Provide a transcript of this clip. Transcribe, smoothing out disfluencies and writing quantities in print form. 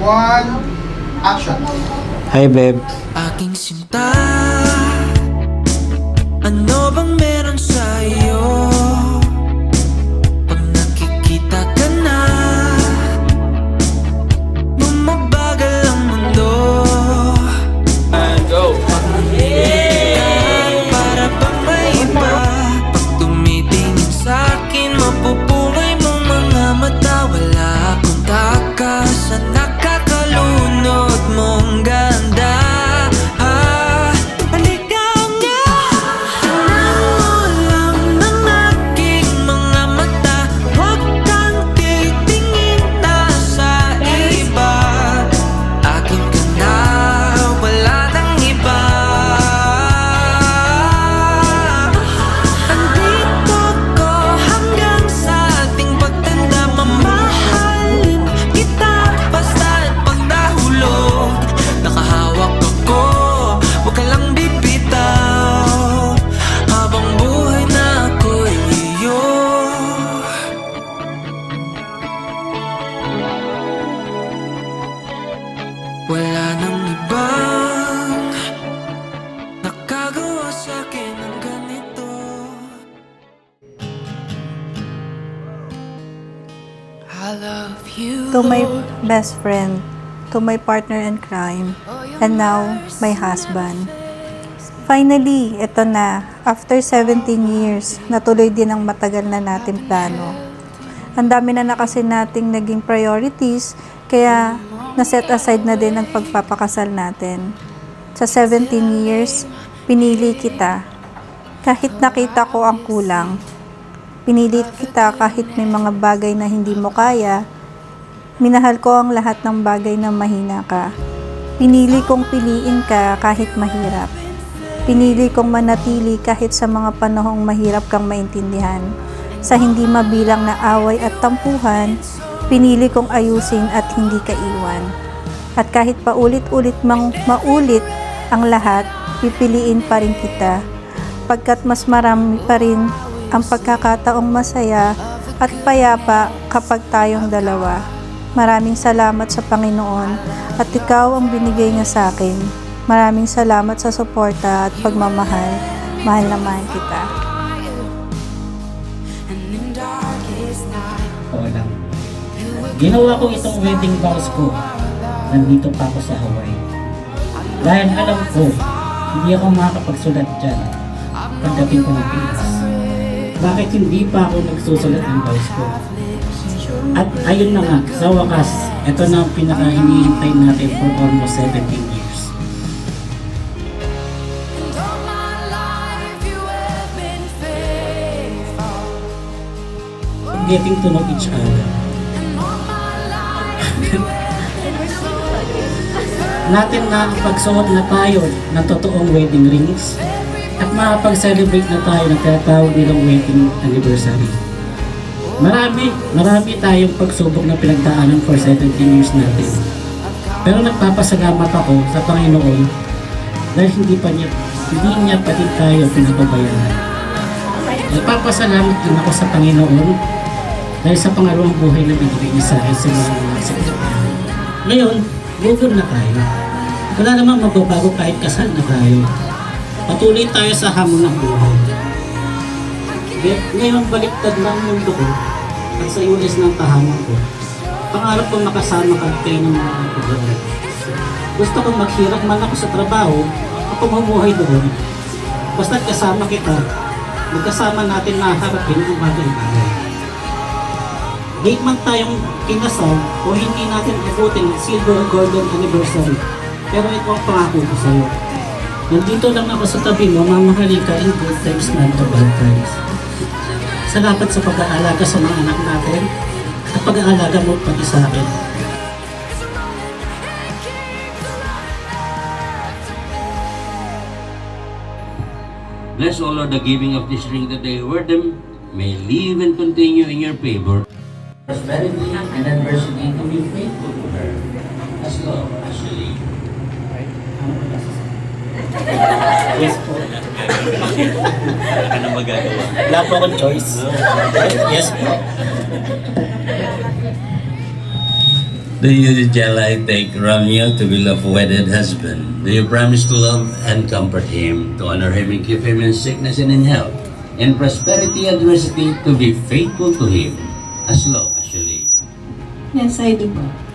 One, action. Hi, babe. Aking sinta, ano bang meron sa'yo? Pag nakikita ka na, bumabagal ang mundo. And go! Para bang may iba? Pag tumitingin sa'kin, mapupungay mong mga mata. Wala akong takas sa nakakalunod mong ganda. Halika nga, tingnan mo lang ng aking mga mata. Huwag kang titingin na sa iba. Akin ka na, wala nang iba. Andito ko hanggang sa ating pagtanda. Mamahalin kita basta't pag nahulog. Nakahawak ako, huwag ka lang bibitaw. Habang buhay na ako'y iyo. Wala nang ibang nakagawa sa'kin ng ganito. I love you. To my best friend, to my partner in crime, and now my husband. Finally, ito na. After 17 years, natuloy din ang matagal na natin plano. Ang dami na kasi nating naging priorities, kaya na-set aside na din ang pagpapakasal natin. Sa 17 years, pinili kita. Kahit nakita ko ang kulang. Pinili kita kahit may mga bagay na hindi mo kaya. Minahal ko ang lahat ng bagay na mahina ka. Pinili kong piliin ka kahit mahirap. Pinili kong manatili kahit sa mga panahong mahirap kang maintindihan. Sa hindi mabilang na away at tampuhan, pinili kong ayusin at hindi ka iwan. At kahit paulit-ulit mang maulit ang lahat, pipiliin pa rin kita. Pagkat mas marami pa rin ang pagkakataong masaya at payapa kapag tayong dalawa. Maraming salamat sa Panginoon at ikaw ang binigay niya sa akin. Maraming salamat sa suporta at pagmamahal. Mahal na mahal kita. Oo lang. Ginawa ko itong wedding vows ko. Nandito pa ako sa Hawaii. Dahil alam ko, hindi ako makakapagsulat dyan pagdating ko ng Pinas. Bakit hindi pa ako nagsusulat ng vows ko? At ayun na nga, sa wakas, ito na ang pinaka-hinihintay natin for almost 17 years. Getting to know each other. Natin na pagsuot na tayo ng totoong wedding rings at makapag-celebrate na tayo ng tinatawag nilang wedding anniversary. Marami tayong pagsubok na pinagdaanan for 17 years natin. Pero nagpapasalamat ako sa Panginoon dahil hindi niya pa din tayo pinapabayaan. Nagpapasalamat din ako sa Panginoon dahil sa pangalawang buhay na binigay niya sa akin sa mga sakit. Ngayon, move on na tayo. Wala namang magbabago kahit kasal na tayo. Patuloy tayo sa hamon ng buhay. Ngayon, baliktad ng mundo ko at sa US ng tahanan ko. Pangarap kong makasama kayo ng mga kapatid. Gusto kong maghirap man ako sa trabaho o pamumuhay doon. Basta kasama kita, magkasama natin maharapin ang bagay-bagay. Late man tayong kinasal o hindi natin abutin ang silver or golden anniversary. Pero ito ang pangako ko sa iyo. Nandito lang ako sa tabi mo, mamahalin ka in good times not to bad times. Salamat sa pag-aalaga sa mga anak natin at pag-aalaga mo pati sa akin. Bless, O Lord, the giving of this ring that they wear them may live and continue in your favor. Prosperity and adversity to be faithful to her. As love, actually. Yes po. Ano magagawa? Wala po akong choice. Yes po. Do you, Jelai, take Romeo to be love wedded husband? Do you promise to love and comfort him, to honor him and keep him in sickness and in health, in prosperity and adversity, to be faithful to him as long as you live? Yes, I do po.